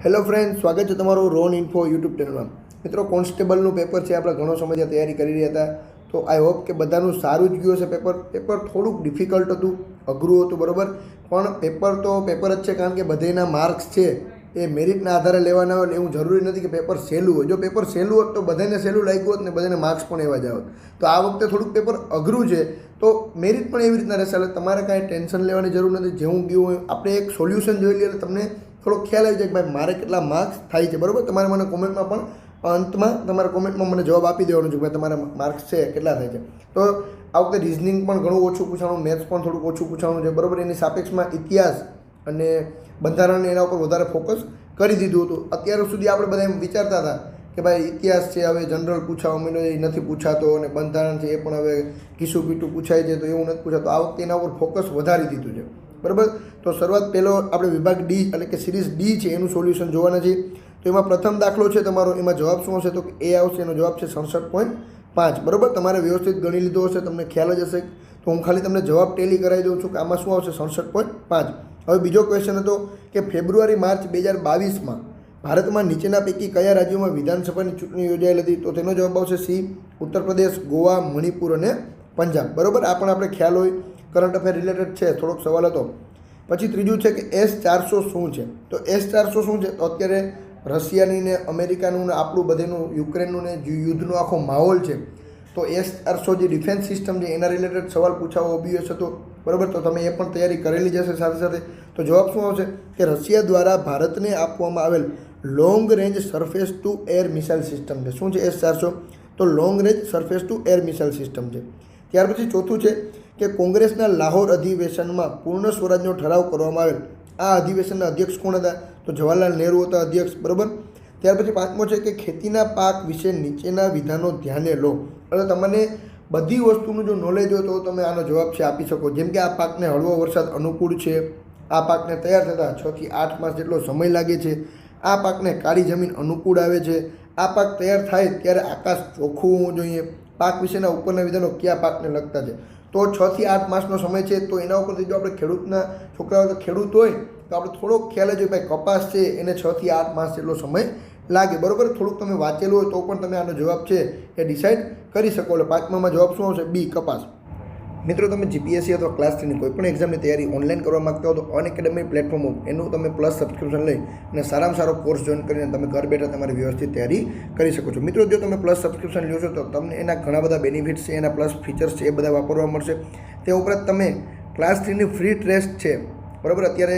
Hello friend, સ્વાગત છે તમારું રોન ઇન્ફો યુટ્યુબ ચેનલમાં. મિત્રો, કોન્સ્ટેબલનું પેપર છે, આપણે ઘણો સમયથી તૈયારી કરી રહ્યા હતા. તો આઈ હોપ કે બધાનું સારું જ ગયું હશે. પેપર થોડુંક ડિફિકલ્ટ હતું, અઘરું હતું, બરાબર. પણ પેપર તો પેપર જ છે, કારણ કે બધાના માર્ક્સ છે એ મેરિટના આધારે લેવાના હોય. એવું જરૂરી નથી કે પેપર સહેલું હોય. જો પેપર સહેલું હોત તો બધાને સહેલું લાગ્યું હોત ને બધાને માર્ક્સ પણ એવા જ આવત. તો આ વખતે થોડુંક પેપર અઘરું છે, તો મેરિટ પણ એવી રીતના રહેશે. એટલે તમારે કાંઈ ટેન્શન લેવાની જરૂર નથી. જેવું ગયું હોય આપણે એક સોલ્યુશન જોઈ લઈએ એટલે તમને થોડો ખ્યાલ આવી જાય કે ભાઈ મારે કેટલા માર્ક્સ થાય છે, બરાબર. તમારે મને કોમેન્ટમાં પણ અંતમાં તમારા કોમેન્ટમાં મને જવાબ આપી દેવાનો છે કે ભાઈ તમારા માર્ક્સ છે કેટલા થાય છે. તો આ વખતે રિઝનિંગ પણ ઘણું ઓછું પૂછાણું, મેથ્સ પણ થોડુંક ઓછું પૂછાણું છે, બરાબર. એની સાપેક્ષમાં ઇતિહાસ અને બંધારણને એના ઉપર વધારે ફોકસ કરી દીધું હતું. અત્યાર સુધી આપણે બધા એમ વિચારતા હતા કે ભાઈ ઇતિહાસ છે હવે જનરલ પૂછાવા માંડ્યો, એ નથી પૂછાતો, અને બંધારણ છે એ પણ હવે ઘીસું પીટું પૂછાય છે, તો એવું નથી પૂછાતું. આ વખતે એના ઉપર ફોકસ વધારી દીધું છે, બરાબર. તો શરૂઆત પહેલો આપણે વિભાગ ડી એટલે કે સિરીઝ ડી છે એનું સોલ્યુશન જોવાના છે. તો એમાં પ્રથમ દાખલો છે તમારો, એમાં જવાબ શું હશે? તો એ આવશે, એનો જવાબ છે 67.5, બરાબર. તમારે વ્યવસ્થિત ગણી લીધો હશે, તમને ખ્યાલ જ હશે. તો હું ખાલી તમને જવાબ ટેલી કરાવી દઉં છું કે આમાં શું આવશે, 67.5. હવે બીજો ક્વેશ્ચન હતો કે ફેબ્રુઆરી માર્ચ 2022માં ભારતમાં નીચેના પૈકી કયા રાજ્યોમાં વિધાનસભાની ચૂંટણી યોજાયેલ હતી? તો તેનો જવાબ આવશે સી, ઉત્તર પ્રદેશ, ગોવા, મણિપુર અને પંજાબ, બરાબર. આ પણ આપણે ખ્યાલ હોય, કરંટ અફેર રિલેટેડ છે, થોડોક સવાલ હતો. પછી ત્રીજું છે કે S-400 શું છે? તો S-400 શું છે? તો અત્યારે રશિયાની ને અમેરિકાનું ને આપણું બધેનું યુક્રેનનું ને યુદ્ધનો આખો માહોલ છે. તો S-400 જે ડિફેન્સ સિસ્ટમ છે એના રિલેટેડ સવાલ પૂછાવો ઓબ્વિયસ હતો, બરાબર. તો તમે એ પણ તૈયારી કરેલી જ હશે સાથે સાથે. તો જવાબ શું આવશે કે રશિયા દ્વારા ભારતને આપવામાં આવેલ long range surface two air missile system છે. શું છે S-400? તો long range surface two air missile system છે. ત્યાર પછી ચોથું છે કે કોંગ્રેસના લાહોર અધિવેશનમાં પૂર્ણ સ્વરાજનો ઠરાવ કરવામાં આવેલ. આ અધિવેશનના અધ્યક્ષ કોણ હતા? તો જવાહરલાલ નહેરુ હતા અધ્યક્ષ, બરાબર. ત્યાર પછી પાંચમો છે કે ખેતીના પાક વિશે નીચેના વિધાનો ધ્યાને લો. એટલે તમને બધી વસ્તુનું જો નોલેજ હોય તો તમે આનો જવાબ છે આપી શકો. જેમ કે આ પાકને હળવો વરસાદ અનુકૂળ છે, આ પાકને તૈયાર થતાં 6 થી 8 માસ જેટલો સમય લાગે છે, આ પાકને કાળી જમીન અનુકૂળ આવે છે, આ પાક તૈયાર થાય ત્યારે આકાશ ચોખ્ખું હોવું જોઈએ, પાક વિશેના ઉપરના વિધાનો કયા પાકને લગતા છે. તો 6 થી 8 માસનો સમય છે. તો એના ઉપરથી જો આપણે ખેડૂતના છોકરાઓ તો ખેડૂત હોય તો આપણે થોડોક ખ્યાલ જ હોય ભાઈ કપાસ છે એને 6 થી 8 માસ જેટલો સમય લાગે, બરાબર. થોડુંક તમે વાંચેલું હોય તો પણ તમે આનો જવાબ છે એ ડિસાઇડ કરી શકો. એટલે પાંચમામાં જવાબ શું આવશે? બી, કપાસ. મિત્રો, તમે જીપીએસસી અથવા ક્લાસ 3ની કોઈ પણ એક્ઝામની તૈયારી ઓનલાઈન કરવા માગતા હો તો અનએકેડમી પ્લેટફોર્મ એનું તમે પ્લસ સબસ્ક્રિપ્શન લઈ અને સારામાં સારો કોર્સ જોઈન કરીને તમે ઘર બેઠા તમારી વ્યવસ્થિત તૈયારી કરી શકો છો. મિત્રો, જો તમે પ્લસ સબસ્ક્રિપ્શન લો છો તો તમને એના ઘણા બધા બેનિફિટ્સ છે, એના પ્લસ ફીચર્સ છે, એ બધા વાપરવા મળશે. તે ઉપરાંત તમે ક્લાસ 3ની ફ્રી ટેસ્ટ છે, બરાબર, અત્યારે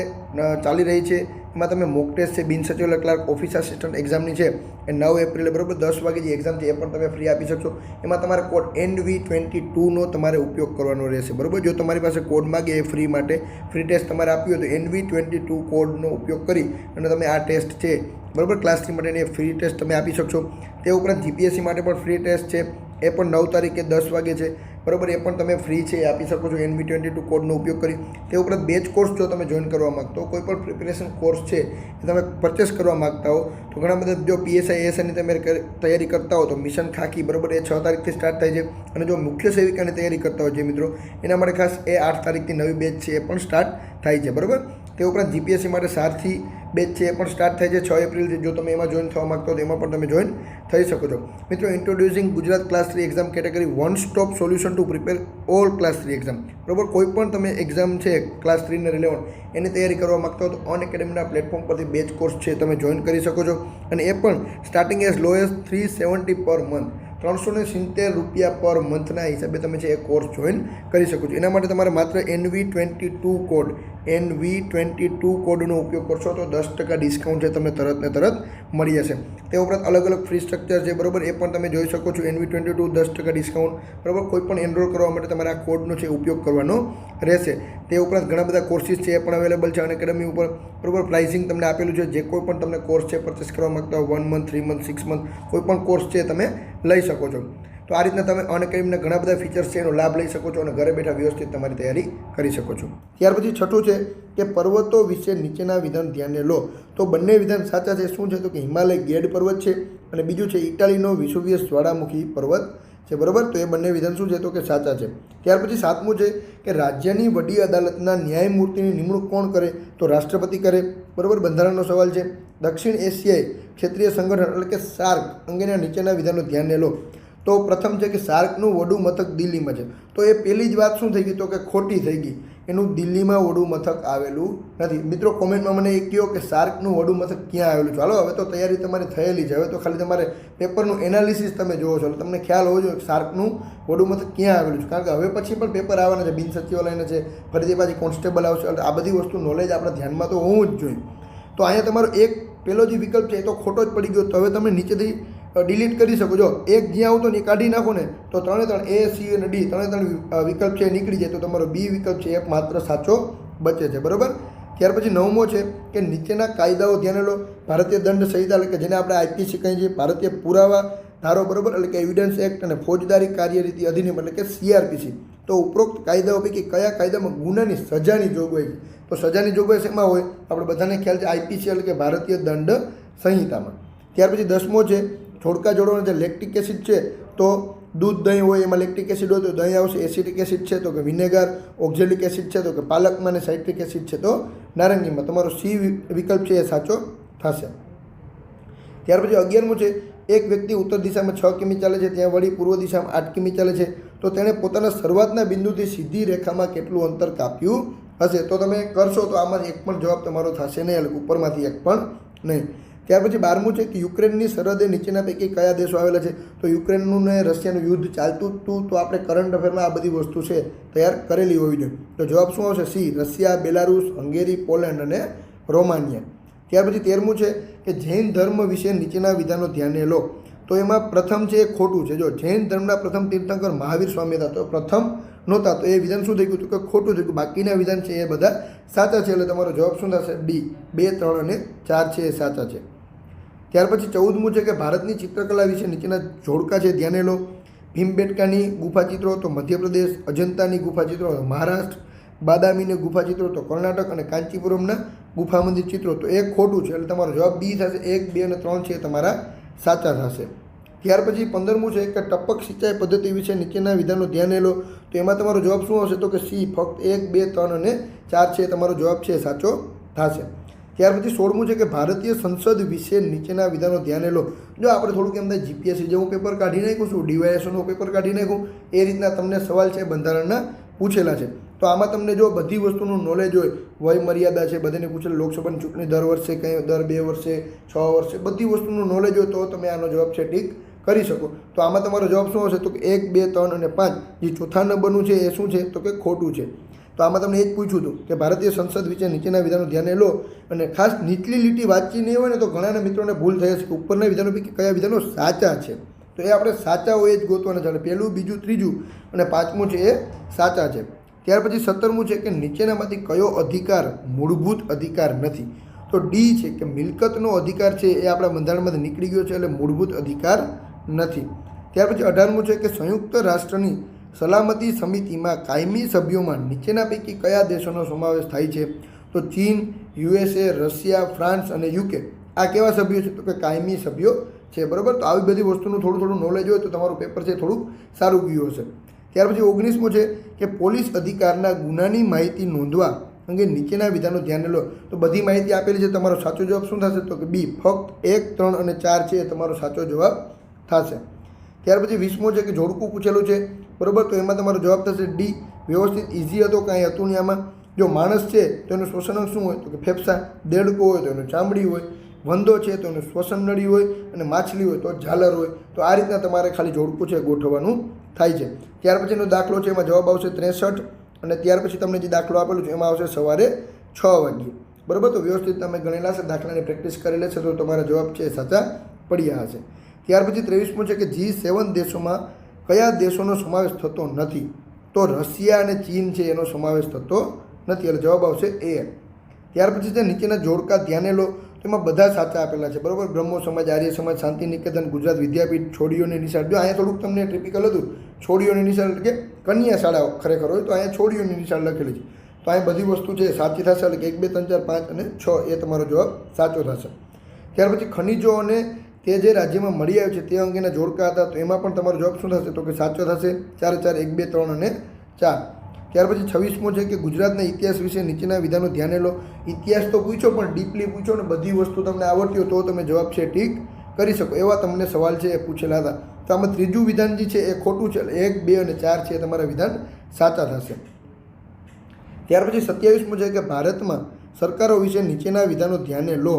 ચાલી રહી છે. એમાં તમે મોક ટેસ્ટ છે, બિન સચિવાલય ક્લાર્ક ઓફિસ આસિસ્ટન્ટ એક્ઝામની છે એ 9 એપ્રિલે, બરાબર, 10 વાગે જે એક્ઝામ છે એ પણ તમે ફ્રી આપી શકશો. એમાં તમારે કોડ NV22નો તમારે ઉપયોગ કરવાનો રહેશે, બરાબર. જો તમારી પાસે કોડ માગે એ ફ્રી માટે ફ્રી ટેસ્ટ તમારે આપવી હોય તો NV22 કોડનો ઉપયોગ કરી અને તમે આ ટેસ્ટ છે, બરાબર, ક્લાસ 3 માટેની ફ્રી ટેસ્ટ તમે આપી શકશો. તે ઉપરાંત જીપીએસસી માટે પણ ફ્રી ટેસ્ટ છે, એ પણ 9 તારીખે 10 વાગે છે, બરાબર. એ પણ તમે ફ્રી છે એ આપી શકો છો NV22 કોડનો ઉપયોગ કરી. તે ઉપરાંત બેચ કોર્સ જો તમે જોઈન કરવા માગતા હો, કોઈ પણ પ્રિપેરેશન કોર્સ છે એ તમે પરચેસ કરવા માગતા હો તો ઘણા બધા, જો PSI ASIની તમે તૈયારી કરતા હો તો મિશન ખાકી, બરાબર, એ 6 તારીખથી સ્ટાર્ટ થાય છે. અને જો મુખ્ય સેવિકાની તૈયારી કરતા હોય જે મિત્રો, એના માટે ખાસ એ 8 તારીખથી નવી બેચ છે એ પણ સ્ટાર્ટ થાય છે, બરાબર. તે ઉપરાંત જીપીએસસી માટે સારથી બેચ છે એ પણ સ્ટાર્ટ થાય છે 6 એપ્રિલથી. જો તમે એમાં જોઈન થવા માગતા હો તો એમાં પણ તમે જોઈન થઈ શકો છો. મિત્રો, ઇન્ટ્રોડ્યુસિંગ Gujarat class 3 exam category one stop solution to prepare all class 3 exam, બરાબર. કોઈ પણ તમે એક્ઝામ છે ક્લાસ 3ને રિલેવન્ટ એની તૈયારી કરવા માગતા હો તો અનએકેડમીના પ્લેટફોર્મ પરથી બેચ કોર્સ છે તમે જોઈન કરી શકો છો. અને એ પણ સ્ટાર્ટિંગ એઝ લો એઝ 370 પર મંથ, 370 રૂપિયા પર મંથના હિસાબે તમે છે એ કોર્સ જોઈન કરી શકો છો. એના માટે તમારે માત્ર NV22 કોડ NV22 કોડનો ઉપયોગ કરશો તો 10% ડિસ્કાઉન્ટ છે તમને તરત ને તરત મળી જશે. તે ઉપરાંત અલગ અલગ ફ્રી સ્ટ્રક્ચર છે, બરાબર, એ પણ તમે જોઈ શકો છો. NV22 10% ડિસ્કાઉન્ટ, બરાબર. કોઈ પણ એનરોલ કરવા માટે તમારે આ કોડનો છે ઉપયોગ કરવાનો રહેશે. તે ઉપરાંત ઘણા બધા કોર્સિસ છે એ પણ અવેલેબલ છે અનએકેડમી ઉપર, બરાબર. પ્રાઇસિંગ તમને આપેલું છે. જે કોઈ પણ તમને કોર્સ છે પરચેસ કરવા માગતા હો 1 મંથ, 3 મંથ, 6 મંથ, કોઈ પણ કોર્સ છે તમે લઈ શકો છો. તો આ રીતના તમે અનએકેડમીના ઘણા બધા ફીચર્સ છે એનો લાભ લઈ શકો છો અને ઘરે બેઠા વ્યવસ્થિત તમારી તૈયારી કરી શકો છો. ત્યાર પછી છઠ્ઠું છે કે પર્વતો વિશે નીચેના વિધાન ધ્યાને લો. તો બંને વિધાન સાચા છે. શું છે? તો કે હિમાલય ગેડ પર્વત છે અને બીજું છે ઇટાલીનો વિસુવિયસ જ્વાળામુખી પર્વત છે, બરાબર. તો એ બંને વિધાન શું છે? તો કે સાચા છે. ત્યાર પછી સાતમું છે કે રાજ્યની વડી અદાલતના ન્યાયમૂર્તિની નિમણૂક કોણ કરે? તો રાષ્ટ્રપતિ કરે, બરાબર, બંધારણનો સવાલ છે. દક્ષિણ એશિયાઈ ક્ષેત્રીય સંગઠન એટલે કે સાર્ક અંગેના નીચેના વિધાનો ધ્યાને લો. તો પ્રથમ છે કે સાર્કનું વડું મથક દિલ્હીમાં છે. તો એ પહેલી જ વાત શું થઈ ગઈ તો કે ખોટી થઈ ગઈ. એનું દિલ્હીમાં વડું મથક આવેલું નથી. મિત્રો કોમેન્ટમાં મને એ કહો કે સાર્કનું વડું મથક ક્યાં આવેલું છે. હાલો હવે તો તૈયારી તમારી થયેલી છે. હવે તો ખાલી તમારે પેપરનું એનાલિસિસ તમે જોવો છો એટલે તમને ખ્યાલ હોવો જોઈએ કે સાર્કનું વડું મથક ક્યાં આવેલું છે. કારણ કે હવે પછી પણ પેપર આવવાના છે, બિન સચિવાલયના છે, ફરીથી પાછી કોન્સ્ટેબલ આવશે એટલે આ બધી વસ્તુ નોલેજ આપણા ધ્યાનમાં તો હોવું જ જોઈએ. તો અહીંયા તમારો એક પહેલો જે વિકલ્પ છે એ તો ખોટો જ પડી ગયો. તો હવે તમે નીચેથી ડિલીટ કરી શકો. જો એક જ્યાં આવતો ને કાઢી નાખો ને તો 3 A, C અને D 3 વિકલ્પ છે એ નીકળી જાય. તો તમારો બી વિકલ્પ છે એ માત્ર સાચો બચે છે. બરાબર. ત્યાર પછી 9મો છે કે નીચેના કાયદાઓ ધ્યાને લો. ભારતીય દંડ સંહિતા એટલે કે જેને આપણે આઈપીસી કહીએ છીએ, ભારતીય પુરાવા ધારો, બરાબર, એટલે કે એવિડન્સ એક્ટ અને ફોજદારી કાર્યરીતિ અધિનિયમ એટલે કે CRPC. તો ઉપરોક્ત કાયદાઓ પૈકી કયા કાયદામાં ગુનાની સજાની જોગવાઈ છે? તો સજાની જોગવાઈ શેમાં હોય? આપણે બધાને ખ્યાલ છે આઈપીસી એટલે કે ભારતીય દંડ સંહિતામાં. ત્યાર પછી 10મો છે છોડકા જોડવાનો જે લેક્ટિક એસિડ છે તો દૂધ દહીં હોય એમાં લેક્ટિક એસિડ હોય તો દહીં આવશે. એસિટિક એસિડ છે તો કે વિનેગર. ઓક્ઝેલિક એસિડ છે તો કે પાલકમાં. અને સાઇટ્રિક એસિડ છે તો નારંગીમાં. તમારો સી વિકલ્પ છે એ સાચો થશે. ત્યાર પછી 11મું છે એક વ્યક્તિ ઉત્તર દિશામાં 6 કિમી ચાલે છે, ત્યાં વળી પૂર્વ દિશામાં 8 કિમી ચાલે છે, તો તેણે પોતાના શરૂઆતના બિંદુથી સીધી રેખામાં કેટલું અંતર કાપ્યું હશે? તો તમે કરશો તો આમાંથી એક પણ જવાબ તમારો થશે નહીં, એટલે ઉપરમાંથી એક પણ નહીં. ત્યાર પછી 12મું છે કે યુક્રેનની સરહદે નીચેના પૈકી કયા દેશો આવેલા છે? તો યુક્રેનનું ને રશિયાનું યુદ્ધ ચાલતું હતું તો આપણે કરંટ અફેરમાં આ બધી વસ્તુ છે તૈયાર કરેલી હોવી જોઈએ. તો જવાબ શું આવશે? C, Russia, Belarus, Hungary, Poland અને રોમાનિયા. ત્યાર પછી 13મું છે કે જૈન ધર્મ વિશે નીચેના વિધાનો ધ્યાને લો. તો એમાં પ્રથમ છે એ ખોટું છે. જો જૈન ધર્મના પ્રથમ તીર્થંકર મહાવીર સ્વામી હતા તો પ્રથમ નહોતા, તો એ વિધાન શું થઈ ગયું? તો કે ખોટું થઈ ગયું. બાકીના વિધાન છે એ બધા સાચા છે. એટલે તમારો જવાબ શું થશે? ડી, 2, 3 અને 4 છે એ સાચા છે. ત્યાર પછી 14મું છે કે ભારતની ચિત્રકલા વિશે નીચેના જોડકા છે ધ્યાને લો. ભીમબેટકાની ગુફાચિત્રો તો મધ્યપ્રદેશ, અજંતાની ગુફાચિત્રો મહારાષ્ટ્ર, બાદામીની ગુફાચિત્રો તો કર્ણાટક અને કાંચીપુરમના ગુફા મંદિર ચિત્રો તો એક ખોટું છે. એટલે તમારો જવાબ બી થશે. 1, 2 અને 3 છે તમારા સાચા થશે. ત્યાર પછી 15મું છે કે ટપક સિંચાઈ પદ્ધતિ વિશે નીચેના વિધાનો ધ્યાને લો. તો એમાં તમારો જવાબ શું આવશે? તો કે સી, ફક્ત 1, 2, 3 અને 4 છે તમારો જવાબ છે સાચો થશે. ત્યાર પછી 16મું છે કે ભારતીય સંસદ વિશે નીચેના વિધાનો ધ્યાને લો. જો આપણે થોડુંક એમ થાય જીપીએસસી જેવું પેપર કાઢી નાખ્યું છું, ડીવાયએસઓનું પેપર કાઢી નાખ્યું, એ રીતના તમને સવાલ છે બંધારણના પૂછેલા છે. તો આમાં તમને જો બધી વસ્તુનું નોલેજ હોય, વય મર્યાદા છે બધાને પૂછેલું, લોકસભાની ચૂંટણી દર વર્ષે કંઈ દર 2 વર્ષે 6 વર્ષે બધી વસ્તુનું નોલેજ હોય તો તમે આનો જવાબ છે ટીક કરી શકો. તો આમાં તમારો જવાબ શું હશે? તો કે 1, 2, 3 અને 5. જે ચોથા નંબરનું છે એ શું છે? તો કે ખોટું છે. તો આમાં તમને એ જ પૂછ્યું હતું કે ભારતીય સંસદ વિશે નીચેના વિધાનો ધ્યાને લો. અને ખાસ નીચલી લીટી વાંચી નહીં હોય ને તો ઘણાના મિત્રોને ભૂલ થઈ હશે કે ઉપરના વિધાનો પૈકી કયા વિધાનો સાચા છે. તો એ આપણે સાચા હોય એ જ ગોતવાના ચાલે. પહેલું, બીજું, ત્રીજું અને 5મું છે એ સાચા છે. ત્યાર પછી 17મું છે કે નીચેનામાંથી કયો અધિકાર મૂળભૂત અધિકાર નથી? તો ડી છે કે મિલકતનો અધિકાર છે એ આપણા બંધારણમાંથી નીકળી ગયો છે એટલે મૂળભૂત અધિકાર નથી. ત્યાર પછી 18મું છે કે સંયુક્ત રાષ્ટ્રની સલામતી સમિતિમાં કાયમી સભ્યોમાં નીચેના પૈકી કયા દેશોનો સમાવેશ થાય છે? તો ચીન, USA, રશિયા, ફ્રાન્સ અને UK આ કેવા સભ્યો છે? તો કે કાયમી સભ્યો છે. બરાબર. તો આવી બધી વસ્તુનું થોડું નોલેજ હોય તો તમારું પેપર છે થોડુંક સારું ગયું હશે. ત્યાર પછી 19મું છે કે પોલીસ અધિકારના ગુનાની માહિતી નોંધવા અંગે નીચેના વિધાનો ધ્યાને લો. તો બધી માહિતી આપેલી છે. તમારો સાચો જવાબ શું થશે? તો કે બી, ફક્ત 1, 3 અને 4 છે એ તમારો સાચો જવાબ થશે. ત્યાર પછી 20મું છે કે જોડકું પૂછેલું છે. બરાબર. તો એમાં તમારો જવાબ થશે ડી, વ્યવસ્થિત. ઇઝી હતો, કાંઈ હતું નહીં આમાં. જો માણસ છે તો એનું શ્વસન અંગ શું હોય? તો કે ફેફસા. દેડકો હોય તો એનું ચામડી હોય. વંદો છે તો એનું શ્વસન નળી હોય. અને માછલી હોય તો ઝાલર હોય. તો આ રીતના તમારે ખાલી જોડકું છે ગોઠવવાનું થાય છે. ત્યાર પછીનો દાખલો છે એમાં જવાબ આવશે 63. અને ત્યાર પછી તમને જે દાખલો આપેલો છે એમાં આવશે સવારે 6 વાગ્યે. બરાબર. તો વ્યવસ્થિત તમે ગણેલા છે, દાખલાની પ્રેક્ટિસ કરેલી છે તો તમારા જવાબ છે સાચા પડ્યા હશે. ત્યાર પછી 23મું છે કે G7 દેશોમાં કયા દેશોનો સમાવેશ થતો નથી? તો રશિયા અને ચીન છે એનો સમાવેશ થતો નથી. એટલે જવાબ આવશે એ. ત્યાર પછી છે નીચેના જોડકા ધ્યાને લો. તો એમાં બધા સાચા આપેલા છે. બરાબર. બ્રહ્મો સમાજ, આર્ય સમાજ, શાંતિ નિકેતન, ગુજરાત વિદ્યાપીઠ, છોડીઓની નિશાળ. જો અહીંયા થોડુંક તમને ટિપિકલ હતું, છોડીઓની નિશાળ એટલે કે કન્યા શાળાઓ ખરેખર હોય તો અહીંયા છોડીઓની નિશાળ લખેલી છે. તો અહીંયા બધી વસ્તુ છે સાચી થશે. એટલે કે 1, 2, 3, 4, 5 અને 6 એ તમારો જવાબ સાચો થશે. ત્યાર પછી ખનિજો અને તે જે રાજ્યમાં મળી આવ્યું છે તે અંગેના જોડકા હતા. તો એમાં પણ તમારો જવાબ શું થશે? તો કે સાચો થશે. 4, 4, 1, 2, 3 અને 4. ત્યાર પછી 26મો છે કે ગુજરાતના ઇતિહાસ વિશે નીચેના વિધાનો ધ્યાને લો. ઇતિહાસ તો પૂછો પણ ડીપલી પૂછો ને બધી વસ્તુ તમને આવડતી હોય તો તમે જવાબ છે ઠીક કરી શકો, એવા તમને સવાલ છે એ પૂછેલા હતા. તો આમાં ત્રીજું વિધાન જે છે એ ખોટું છે. 1, 2 અને 4 છે એ તમારા વિધાન સાચા થશે. ત્યાર પછી 27મો છે કે ભારતમાં સરકારો વિશે નીચેના વિધાનો ધ્યાને લો.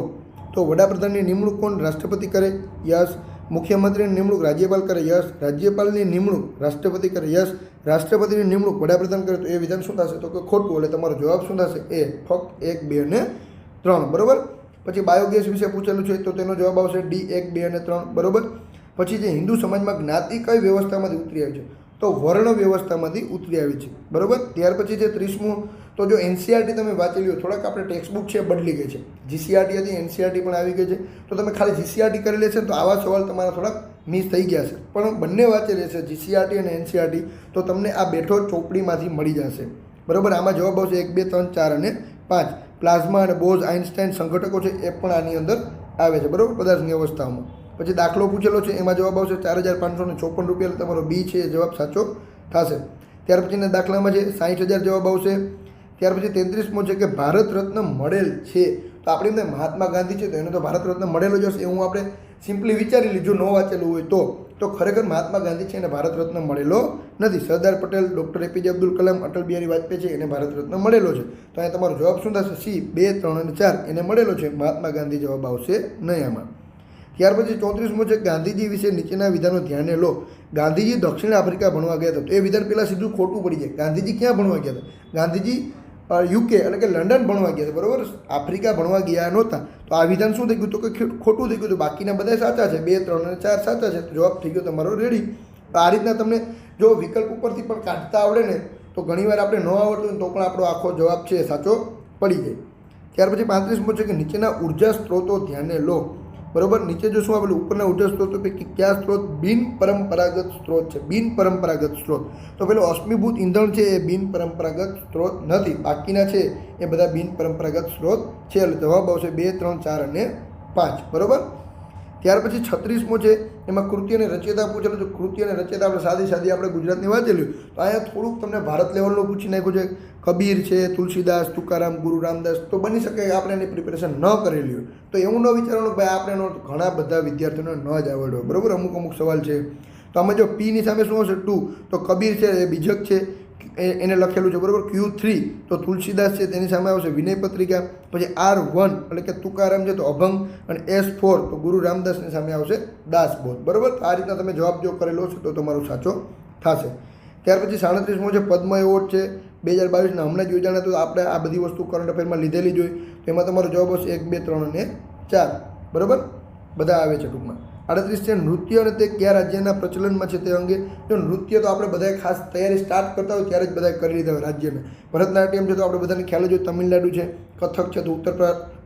તો વડાપ્રધાનની નિમણૂક કોણ? રાષ્ટ્રપતિ કરે? યસ. મુખ્યમંત્રીની નિમણૂક રાજ્યપાલ કરે? યસ. રાજ્યપાલની નિમણૂક રાષ્ટ્રપતિ કરે? યસ. રાષ્ટ્રપતિની નિમણૂક વડાપ્રધાન કરે? તો એ વિધાન શું થશે? તો કે ખોટું. એટલે તમારો જવાબ શું થશે? એ ફક્ત 1, 2 અને 3. બરોબર. પછી બાયોગેસ વિશે પૂછેલું છે તો તેનો જવાબ આવશે ડી, 1, 2 અને 3. બરોબર. પછી જે હિન્દુ સમાજમાં જ્ઞાતિ કઈ વ્યવસ્થામાંથી ઉતરી આવી છે? તો વર્ણ વ્યવસ્થામાંથી ઉતરી આવી છે. બરોબર. ત્યાર પછી છે 30મું. તો જો એનસીઆરટી તમે વાંચેલી હોય, થોડાક આપણે ટેક્સ્ટબુક છે બદલી ગઈ છે. જીસીઆરટી હતી, એનસીઆરટી પણ આવી ગઈ છે. તો તમે ખાલી જીસીઆરટી કરી લેશે તો આવા સવાલ તમારા થોડાક મિસ થઈ ગયા છે. પણ બંને વાંચેલી છે જીસીઆરટી અને એનસીઆરટી, તો તમને આ બેઠો ચોપડીમાંથી મળી જશે. બરોબર. આમાં જવાબ આવશે 1, 2, 3, 4 અને 5. પ્લાઝમા અને બોઝ આઇન્સ્ટાઇન સંઘટકો છે એ પણ આની અંદર આવે છે. બરોબર. પદાર્થની અવસ્થાઓમાં. પછી દાખલો પૂછેલો છે એમાં જવાબ આવશે 4,554 રૂપિયા. તમારો બી છે એ જવાબ સાચો થશે. ત્યાર પછીના દાખલામાં છે 60,000 જવાબ આવશે. ત્યાર પછી 33મો છે કે ભારત રત્ન મળેલ છે. તો આપણી અંદર મહાત્મા ગાંધી છે તો એને તો ભારત રત્ન મળેલો જ હશે એવું આપણે સિમ્પલી વિચારી લીધું, ન વાંચેલું હોય તો ખરેખર મહાત્મા ગાંધી છે એને ભારત રત્ન મળેલો નથી. સરદાર પટેલ, ડૉક્ટર એપીજે અબ્દુલ કલામ, અટલ બિહારી વાજપેયી છે એને ભારત રત્ન મળેલો છે. તો અહીંયા તમારો જવાબ શું થશે? સી, 2, 3 અને 4 એને મળેલો છે. મહાત્મા ગાંધી જવાબ આવશે નહીં આમાં. ત્યાર પછી 34મો છે ગાંધીજી વિશે નીચેના વિધાનો ધ્યાને લો. ગાંધીજી દક્ષિણ આફ્રિકા ભણવા ગયા હતા. તો એ વિધાન પહેલાં સીધું ખોટું પડી જાય. ગાંધીજી ક્યાં ભણવા ગયા હતા? ગાંધીજી યુકે એટલે કે લંડન ભણવા ગયા છે. બરાબર. આફ્રિકા ભણવા ગયા નહોતા. તો આ વિધાન શું થઈ ગયું? તો કે ખોટું થઈ ગયું. તો બાકીના બધા સાચા છે. 2, 3 અને 4 સાચા છે. તો જવાબ થઈ ગયો તમારો રેડી. આ રીતના તમને જો વિકલ્પ ઉપરથી પણ કાઢતા આવડે ને તો ઘણીવાર આપણે ન આવડતું તો પણ આપણો આખો જવાબ છે સાચો પડી જાય. ત્યાર પછી 35મો છે કે નીચેના ઉર્જા સ્ત્રોતો ધ્યાને લો. બરોબર. નીચે જો શું આપેલું ઉપરના ઉર્જા સ્ત્રોતો પૈકી કયા સ્ત્રોત બિન પરંપરાગત સ્ત્રોત છે? બિન પરંપરાગત સ્ત્રોત. તો પેલો અશ્મિભૂત ઈંધણ છે એ બિન પરંપરાગત સ્ત્રોત નથી. બાકીના છે એ બધા બિન પરંપરાગત સ્ત્રોત છે. એટલે જવાબ આવશે 2, 3, 4 અને 5. બરોબર. ત્યાર પછી 36મો છે એમાં કૃતિ અને રચયતા પૂછેલું છે. કૃતિ અને રચયતા આપણે સાદી આપણે ગુજરાતની વાંચેલી. તો અહીંયા થોડુંક તમને ભારત લેવલનું પૂછી નાખ્યું છે. કબીર છે, તુલસીદાસ, તુકારામ, ગુરુ રામદાસ. તો બની શકે કે આપણે એની પ્રિપેરેશન ન કરેલી હોય તો એવું ન વિચારવાનું ભાઈ આપણે ઘણા બધા વિદ્યાર્થીઓને ન જ આવડ્યો. બરાબર. અમુક સવાલ છે. તો આમાં જો પીની સામે શું હશે? 2. તો કબીર છે એ બીજક છે એને લખેલું છે. બરાબર. Q3 તો તુલસીદાસ છે તેની સામે આવશે વિનય પત્રિકા. પછી R1 એટલે કે તુકારામ છે તો અભંગ, અને S4 તો ગુરુ રામદાસની સામે આવશે દાસબોધ. બરાબર. આ રીતના તમે જવાબ જો કરેલો છે તો તમારો સાચો થશે. ત્યાર પછી 37મો છે પદ્મ એવોર્ડ છે 2022ના હમણાં જ યોજાના. તો આપણે આ બધી વસ્તુ કરંટ અફેરમાં લીધેલી જ હોય. તો એમાં તમારો જવાબ હશે 1, 2, 3 અને 4. બરાબર. બધા આવે છે ટૂંકમાં. 38 છે નૃત્ય અને તે કયા રાજ્યના પ્રચલનમાં છે તે અંગે. જો નૃત્ય તો આપણે બધાએ ખાસ તૈયારી સ્ટાર્ટ કરતા હોય ત્યારે જ બધાએ કરી લીધા હોય રાજ્યને. ભરતનાટ્યમ છે તો આપણે બધાને ખ્યાલ જ હોય તમિલનાડુ છે. કથક છે તો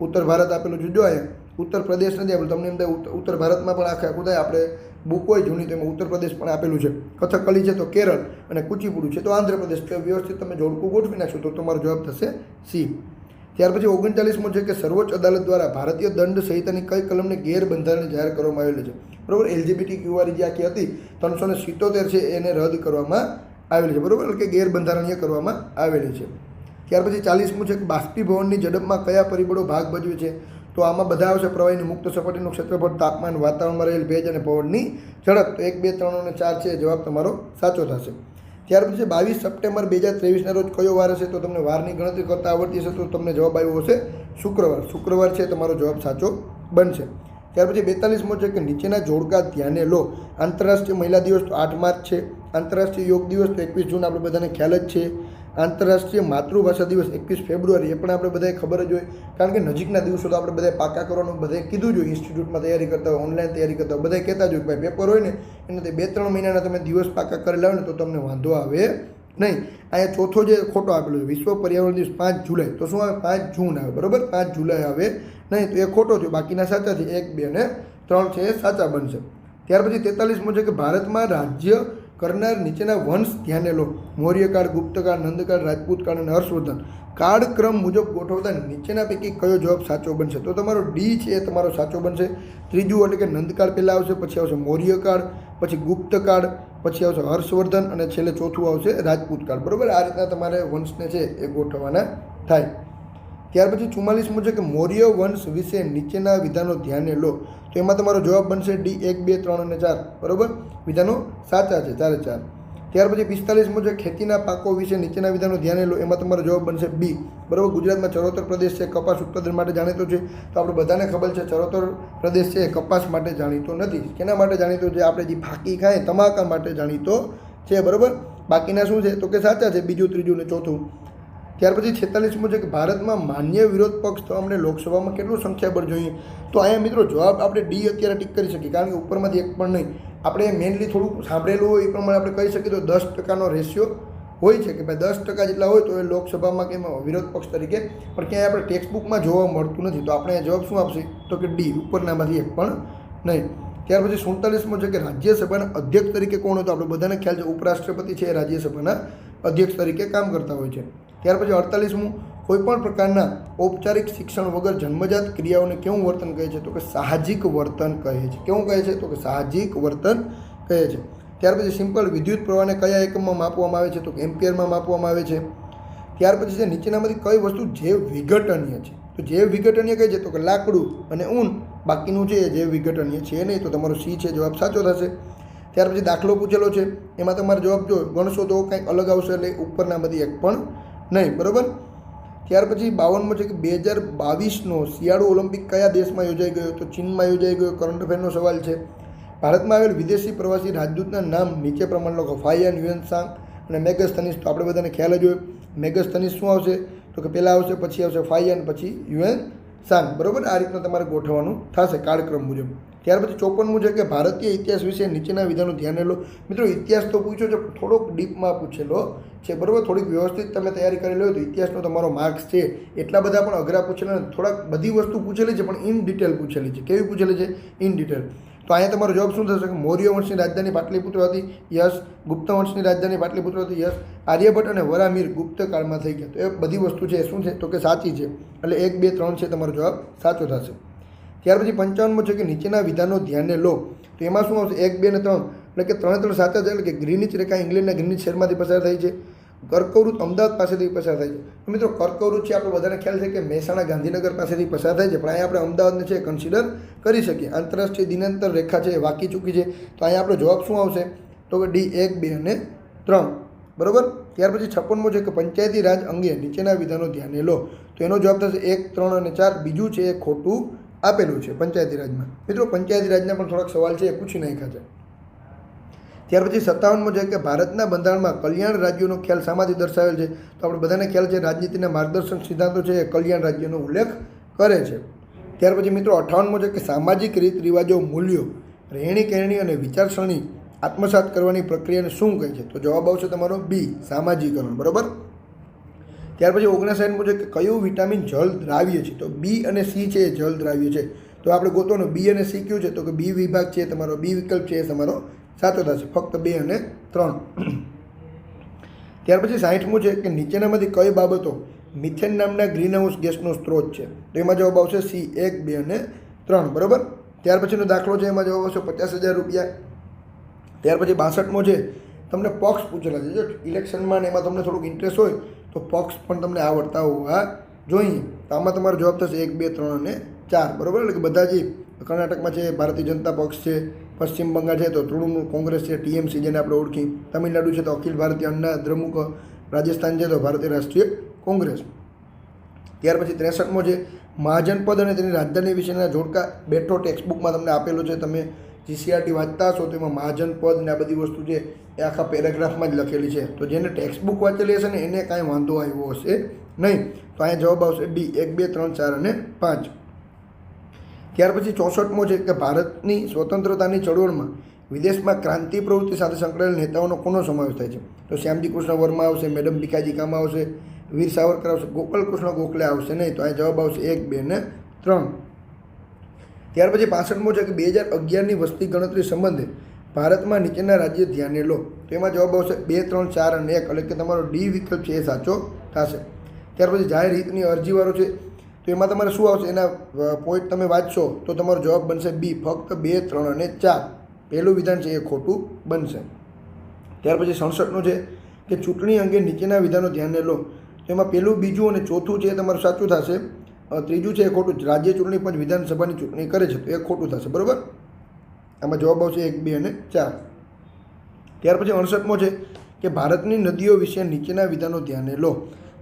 ઉત્તર ભારત આપેલું છે. જો અહીંયા ઉત્તર પ્રદેશ નથી આપેલું. તમને એમ થાય ઉત્તર ભારતમાં પણ આખું થાય આપણે બુક હોય જૂની તો એમાં ઉત્તર પ્રદેશ પણ આપેલું છે. કથકલી છે તો કેરળ, અને કુચીપુડી છે તો આંધ્રપ્રદેશ. તો વ્યવસ્થિત તમે જોડકું ગોઠવી નાખશો તો તમારો જવાબ થશે સી. ત્યાર પછી 39મો છે કે સર્વોચ્ચ અદાલત દ્વારા ભારતીય દંડ સંહિતાની કઈ કલમને ગેરબંધારણીય જાહેર કરવામાં આવેલી છે? બરાબર. LGBTQI જે આખી હતી 377 છે એને રદ કરવામાં આવેલી છે. બરાબર. એટલે કે ગેરબંધારણીય કરવામાં આવેલી છે. ત્યાર પછી 40મું છે કે બાષ્પીભવનની ઝડપમાં કયા પરિબળો ભાગ ભજવે છે? તો આમાં બધા આવશે પ્રવાહીની મુક્ત સપાટીનું ક્ષેત્રફળ, તાપમાન, વાતાવરણમાં રહેલ ભેજ અને પવનની ઝડપ. તો 1, 2, 3 અને 4 છે જવાબ તમારો સાચો થશે. ત્યાર પછી 22 સપ્ટેમ્બર 2023ના રોજ કયો વાર હશે? તો તમને વારની ગણતરી કરતા આવડતી હશે તો તમને જવાબ આવ્યો હશે શુક્રવાર. શુક્રવાર છે તમારો જવાબ સાચો બનશે. ત્યાર પછી 42મો છે કે નીચેના જોડકા ધ્યાને લો. આંતરરાષ્ટ્રીય મહિલા દિવસ તો 8 માર્ચ છે. આંતરરાષ્ટ્રીય યોગ દિવસ તો 21 જૂન આપણે બધાને ખ્યાલ જ છે. આંતરરાષ્ટ્રીય માતૃભાષા દિવસ 21 ફેબ્રુઆરી એ પણ આપણે બધાએ ખબર જ હોય. કારણ કે નજીકના દિવસો તો આપણે બધાએ પાકા કરવાનું બધાએ કીધું જ હોય. ઇન્સ્ટિટ્યૂટમાં તૈયારી કરતા હોય, ઓનલાઈન તૈયારી કરતા હોય, બધાએ કહેતા જ હોય ભાઈ પેપર હોય ને એનાથી 2-3 મહિનાના તમે દિવસ પાકા કરેલા હોય ને તો તમને વાંધો આવે નહીં. અહીંયા ચોથો જે ખોટો આપેલો છે વિશ્વ પર્યાવરણ દિવસ 5 જુલાઈ. તો શું આવે? 5 જૂન આવે. બરાબર. 5 જુલાઈ આવે નહીં. તો એ ખોટો થયો. બાકીના સાચા છે. 1, 2 અને 3 છે એ સાચા બનશે. ત્યાર પછી 43મો છે કે ભારતમાં રાજ્ય કરનાર નીચેના વંશ ધ્યાને લો. મૌર્યકાળ, ગુપ્તકાળ, નંદકાળ, રાજપૂતકાળ અને હર્ષવર્ધન કાળક્રમ મુજબ ગોઠવતા નીચેના પૈકી કયો જવાબ સાચો બનશે? તો તમારો ડી છે એ તમારો સાચો બનશે. ત્રીજું એટલે કે નંદકાળ પહેલાં આવશે, પછી આવશે મૌર્યકાળ, પછી ગુપ્તકાળ, પછી આવશે હર્ષવર્ધન અને છેલ્લે ચોથું આવશે રાજપૂતકાળ. બરાબર, આ રીતના તમારે વંશને છે એ ગોઠવવાના થાય. ત્યાર પછી 44મું છે કે મૌર્ય વંશ વિશે નીચેના વિધાનો ધ્યાને લો. તો એમાં તમારો જવાબ બનશે ડી 1, 2, 3 અને 4. બરાબર, વિધાનો સાચા છે 4. ત્યાર પછી 45મું છે ખેતીના પાકો વિશે નીચેના વિધાનો ધ્યાને લો. એમાં તમારો જવાબ બનશે બી. બરાબર, ગુજરાતમાં ચરોતર પ્રદેશ છે, કપાસ ઉત્પાદન માટે જાણીતો છે. તો આપણે બધાને ખબર છે ચરોતર પ્રદેશ છે એ કપાસ માટે જાણીતો નથી. કેના માટે જાણીતો છે? આપણે જે ફાકી ખાય તમાકુ માટે જાણીતો છે. બરાબર, બાકીના શું છે તો કે સાચા છે, બીજું, ત્રીજું ને ચોથું. ત્યાર પછી 46મું છે કે ભારતમાં માન્ય વિરોધ પક્ષ તો અમને લોકસભામાં કેટલું સંખ્યાબળ જોઈએ? તો અહીંયા મિત્રો જવાબ આપણે ડી અત્યારે ટીક કરી શકીએ, કારણ કે ઉપરમાંથી એક પણ નહીં. આપણે મેઇનલી થોડું સાંભળેલું હોય એ પ્રમાણે આપણે કહી શકીએ તો 10%નો રેશિયો હોય છે કે ભાઈ 10% જેટલા હોય તો એ લોકસભામાં કે વિરોધ પક્ષ તરીકે, પણ ક્યાંય આપણે ટેક્સ્ટબુકમાં જોવા મળતું નથી. તો આપણે જવાબ શું આપશે તો કે ડી, ઉપરનામાંથી એક પણ નહીં. ત્યાર પછી 47મું છે કે રાજ્યસભાના અધ્યક્ષ તરીકે કોણ હોય? તો આપણે બધાને ખ્યાલ છે ઉપરાષ્ટ્રપતિ છે એ રાજ્યસભાના અધ્યક્ષ તરીકે કામ કરતા હોય છે. ત્યાર પછી 48મું, કોઈપણ પ્રકારના ઔપચારિક શિક્ષણ વગર જન્મજાત ક્રિયાઓને કેવું વર્તન કહે છે? તો કે સાહજિક વર્તન કહે છે. કેવું કહે છે? તો કે સાહજિક વર્તન કહે છે. ત્યાર પછી સિમ્પલ, વિદ્યુત પ્રવાહને કયા એકમમાં માપવામાં આવે છે? તો કે એમ્પિયરમાં માપવામાં આવે છે. ત્યાર પછી છે નીચેનામાંથી કઈ વસ્તુ જૈવ વિઘટનીય છે? તો જૈવ વિઘટનીય કઈ છે? તો કે લાકડું અને ઊન. બાકીનું છે એ જૈવ વિઘટનીય છે નહીં, તો તમારો સી છે જવાબ સાચો થશે. ત્યાર પછી દાખલો પૂછેલો છે, એમાં તમારો જવાબ જો ગણશો તો કંઈક અલગ આવશે, એટલે ઉપરનામાંથી એક પણ નહીં. બરાબર, ત્યાર પછી 52મો છે કે 2022નો શિયાળુ ઓલિમ્પિક કયા દેશમાં યોજાઈ ગયો? તો ચીનમાં યોજાઈ ગયો. કરંટ અફેરનો સવાલ છે. ભારતમાં આવેલ વિદેશી પ્રવાસી રાજદૂતના નામ નીચે પ્રમાણે લખો. ફાયન, યુએનસાંગ અને મેગસ્થનીસ. તો આપણે બધાને ખ્યાલ જ હોય મેગસ્થનીસ શું આવશે તો કે પહેલાં આવશે, પછી આવશે ફાયન, પછી યુએનસાંગ. બરાબર, આ રીતના તમારે ગોઠવવાનું થશે કાળક્રમ મુજબ. ત્યાર પછી 54મું છે કે ભારતીય ઇતિહાસ વિશે નીચેના વિધાનો ધ્યાને લો. મિત્રો ઇતિહાસ તો પૂછ્યો છે, થોડોક ડીપમાં પૂછેલો છે. બરાબર, થોડીક વ્યવસ્થિત તમે તૈયારી કરેલી હોય તો ઇતિહાસનો તમારો માર્ક્સ છે એટલા બધા પણ અઘરા પૂછેલા નથી. થોડાક બધી વસ્તુ પૂછેલી છે પણ ઇન ડિટેલ પૂછેલી છે. કેવી પૂછેલી છે? In detail. તો અહીંયા તમારો જવાબ શું થશે? મૌર્ય વંશની રાજધાની પાટલીપુત્ર હતી, યસ. ગુપ્ત વંશની રાજધાની પાટલીપુત્ર હતી, યસ. આર્યભટ્ટ અને વરામીર ગુપ્ત કાળમાં થઈ ગયા. તો એ બધી વસ્તુ છે શું છે તો કે સાચી છે, એટલે 1, 2, 3 છે તમારો જવાબ સાચો થશે. ત્યાર પછી 55મો છે કે નીચેના વિધાનો ધ્યાને લો. તો એમાં શું આવશે? 1, 2 અને 3, એટલે કે 3 સાચા છે. એટલે કે ગ્રીનિચ રેખા ઇંગ્લેન્ડના ગ્રીનિચ શહેરમાંથી પસાર થાય છે. કર્કવૃત અમદાવાદ પાસેથી પસાર થાય છે. તો મિત્રો કર્કવૃત છે આપણે બધાને ખ્યાલ છે કે મહેસાણા ગાંધીનગર પાસેથી પસાર થાય છે, પણ અહીંયા આપણે અમદાવાદને છે કન્સિડર કરી શકીએ. આંતરરાષ્ટ્રીય દિનાંતર રેખા છે એ વાકી ચૂકી છે. તો અહીંયા આપણો જવાબ શું આવશે તો કે ડી 1, 2 અને 3. બરાબર, ત્યાર પછી 56મો છે કે પંચાયતી રાજ અંગે નીચેના વિધાનો ધ્યાને લો. તો એનો જવાબ થશે 1, 3 અને 4. બીજું છે એ ખોટું આપેલું છે પંચાયતી રાજમાં. મિત્રો પંચાયતી રાજના પણ થોડાક સવાલ છે એ પૂછી નાખ્યા છે. ત્યાર પછી 57મો છે કે ભારતના બંધારણમાં કલ્યાણ રાજ્યોનો ખ્યાલ શામાંથી દર્શાવેલ છે? તો આપણે બધાને ખ્યાલ છે રાજનીતિના માર્ગદર્શક સિદ્ધાંતો છે એ કલ્યાણ રાજ્યનો ઉલ્લેખ કરે છે. ત્યાર પછી મિત્રો 58મો છે કે સામાજિક રીત રિવાજો, મૂલ્યો, રહેણી કહેણી અને વિચારસરણી આત્મસાત કરવાની પ્રક્રિયાને શું કહે છે? તો જવાબ આવશે તમારો બી, સામાજિકરણ. બરાબર, ત્યાર પછી 59મો છે કે કયું વિટામિન જળ દ્રાવ્ય છે? તો બી અને સી છે એ જળ દ્રાવ્ય છે. તો આપણે ગોતવાનું બી અને સી કયું છે તો કે બી વિભાગ છે તમારો, બી વિકલ્પ છે એ તમારો સાચો થશે. ફક્ત 2 અને 3. ત્યાર પછી 60મું છે કે નીચેનામાંથી કઈ બાબતો મિથેન નામના ગ્રીનહાઉસ ગેસનો સ્ત્રોત છે? તો એમાં જવાબ આવશે સી, 1, 2 અને 3. બરાબર, ત્યાર પછીનો દાખલો છે એમાં જવાબ આવશે 50,000 રૂપિયા. ત્યાર પછી 62મો છે, તમને પક્ષ પૂછેલા છે. જો ઇલેક્શનમાં ને એમાં તમને થોડુંક ઇન્ટરેસ્ટ હોય તો પક્ષ પણ તમને આવડતા હોવા જોઈએ. તો આમાં તમારો જવાબ થશે 1, 2, 3 અને 4. બરાબર, એટલે કે બધા જે કર્ણાટકમાં છે ભારતીય જનતા પક્ષ છે, પશ્ચિમ બંગાળ છે તો તૃણમૂલ કોંગ્રેસ છે, ટીએમસી જેને આપણે ઓળખી, તમિલનાડુ છે તો અખિલ ભારતીય અન્ના દ્રમુક, રાજસ્થાન છે તો ભારતીય રાષ્ટ્રીય કોંગ્રેસ. ત્યાર પછી 63મો છે મહાજનપદ અને તેની રાજધાની વિશેના જોડકા બેઠો ટેક્સ્ટબુકમાં તમને આપેલો છે. તમે જીસીઆરટી વાંચતા હશો તો એમાં મહાજનપદ ને આ બધી વસ્તુ છે એ આખા પેરેગ્રાફમાં જ લખેલી છે. તો જેને ટેક્સ્ટબુક વાંચેલી હશે ને એને કાંઈ વાંધો આવ્યો હશે નહીં. તો અહીંયા જવાબ આવશે ડી, 1, 2, 3, 4 અને 5. ત્યાર પછી 64મો છે કે ભારતની સ્વતંત્રતાની ચળવળમાં વિદેશમાં ક્રાંતિ પ્રવૃત્તિ સાથે સંકળાયેલ નેતાઓનો કોનો સમાવેશ થાય છે? તો શ્યામજી કૃષ્ણ વર્મા આવશે, મેડમ ભીખાજી કામા આવશે, વીર સાવરકર આવશે, ગોપાલ કૃષ્ણ ગોખલે આવશે નહીં. તો અહીંયા જવાબ આવશે 1, 2 અને 3. ત્યાર પછી 65મો છે કે 2011ની વસ્તી ગણતરી સંબંધે ભારતમાં નીચેના રાજ્ય ધ્યાને લો. તો એમાં જવાબ આવશે 2, 3, 4 અને 1, એટલે કે તમારો ડી વિકલ્પ છે એ સાચો થશે. ત્યાર પછી જાહેર હિતની અરજીવાળો છે, તો એમાં તમારે શું આવશે, એના પોઈન્ટ તમે વાંચશો તો તમારો જવાબ બનશે બી, ફક્ત 2, 3 અને 4. પહેલું વિધાન છે એ ખોટું બનશે. ત્યાર પછી 67નું છે કે ચૂંટણી અંગે નીચેના વિધાનો ધ્યાને લો. તો એમાં પહેલું, બીજું અને ચોથું છે એ તમારું સાચું થશે. ત્રીજું છે એ ખોટું. રાજ્ય ચૂંટણી પંચ વિધાનસભાની ચૂંટણી કરે છે, તો એ ખોટું થશે. બરાબર, આમાં જવાબ આવશે 1, 2 અને 4. ત્યાર પછી 68મો છે કે ભારતની નદીઓ વિશે નીચેના વિધાનો ધ્યાને લો.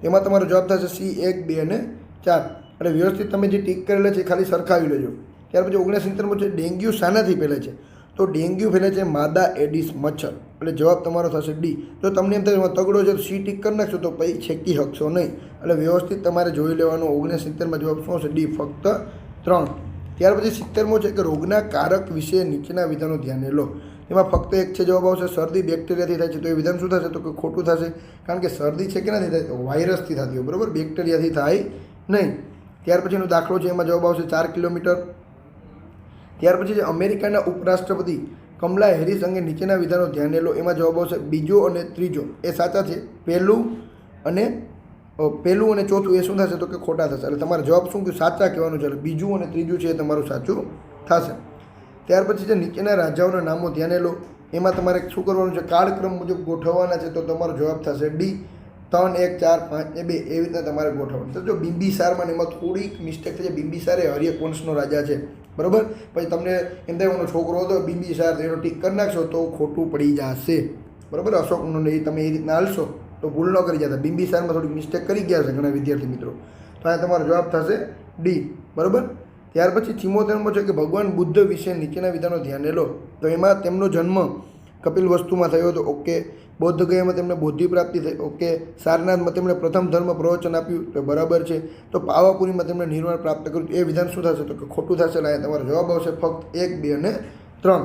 એમાં તમારો જવાબ થશે સી, 1, 2 અને 4. એટલે વ્યવસ્થિત તમે જે ટીક કરેલા છે ખાલી સરખાવી લેજો. ત્યાર પછી 69મો છે ડેન્ગ્યુ શાનાથી ફેલે છે. તો ડેન્ગ્યુ ફેલે છે માદા એડિસ મચ્છર, એટલે જવાબ તમારો થશે ડી. જો તમને એમ થાય તગડો છે તો સી ટીક કરી નાખશો તો પછી છેકી શકશો નહીં, એટલે વ્યવસ્થિત તમારે જોઈ લેવાનો. 69માં જવાબ શું હશે, ડી, ફક્ત 3. ત્યાર પછી 70મો છે કે રોગના કારક વિશે નીચેના વિધાનો ધ્યાને લો. એમાં ફક્ત એક છે જવાબ આવશે શરદી બેક્ટેરિયાથી થાય છે, તો એ વિધાન શું થશે, તો કે ખોટું થશે. કારણ કે શરદી છે કે નથી થાય, તો વાયરસથી થતી હોય, બરાબર, બેક્ટેરિયાથી થાય નહીં. ત્યાર પછીનો દાખલો છે, એમાં જવાબ આવશે 4 કિલોમીટર. ત્યાર પછી જે અમેરિકાના ઉપરાષ્ટ્રપતિ કમલા હેરિસ અંગે નીચેના વિધાનો ધ્યાને લો. એમાં જવાબ આવશે બીજો અને ત્રીજો એ સાચા છે. પહેલું અને ચોથું એ શું થશે, તો કે ખોટા થશે. એટલે તમારે જવાબ શું કે સાચા કહેવાનું છે, એટલે બીજું અને ત્રીજું છે એ તમારું સાચું થશે. ત્યાર પછી જે નીચેના રાજાઓના નામો ધ્યાને લો. એમાં તમારે શું કરવાનું છે, કાળક્રમ મુજબ ગોઠવવાના છે, તો તમારો જવાબ થશે ડી, 3, 1, 4, 5 ને 2 એવી રીતના તમારે ગોઠવવાનું. તો જો બિંબિસારમાં એમાં થોડીક મિસ્ટેક થઈ છે. બિંબિસાર એ હર્યવંશનો રાજા છે, બરાબર. પછી તમને એમ થાય એનો છોકરો હતો બિંબિસાર, એનો ટીક કરી નાખશો તો ખોટું પડી જશે, બરાબર. અશોકનો એ તમે એ રીતના હાલશો તો ભૂલ ન કરી જતા. બિંબિસારમાં થોડીક મિસ્ટેક કરી ગયા છે ઘણા વિદ્યાર્થી મિત્રો, તો આ તમારો જવાબ થશે ડી, બરાબર. ત્યાર પછી 74મો છે કે ભગવાન બુદ્ધ વિશે નીચેના વિધાનો ધ્યાને લો. તો એમાં તેમનો જન્મ કપિલ વસ્તુમાં થયો હતો, ઓકે. બૌદ્ધ ગયામાં તેમને બૌદ્ધિ પ્રાપ્તિ થઈ, ઓકે. સારનાથમાં તેમણે પ્રથમ ધર્મ પ્રવચન આપ્યું, તો બરાબર છે. તો પાવાપુરીમાં તેમણે નિર્વાણ પ્રાપ્ત કર્યું, એ વિધાન શું થશે, તો કે ખોટું થશે. એટલે તમારો જવાબ આવશે ફક્ત 1, 2 અને 3.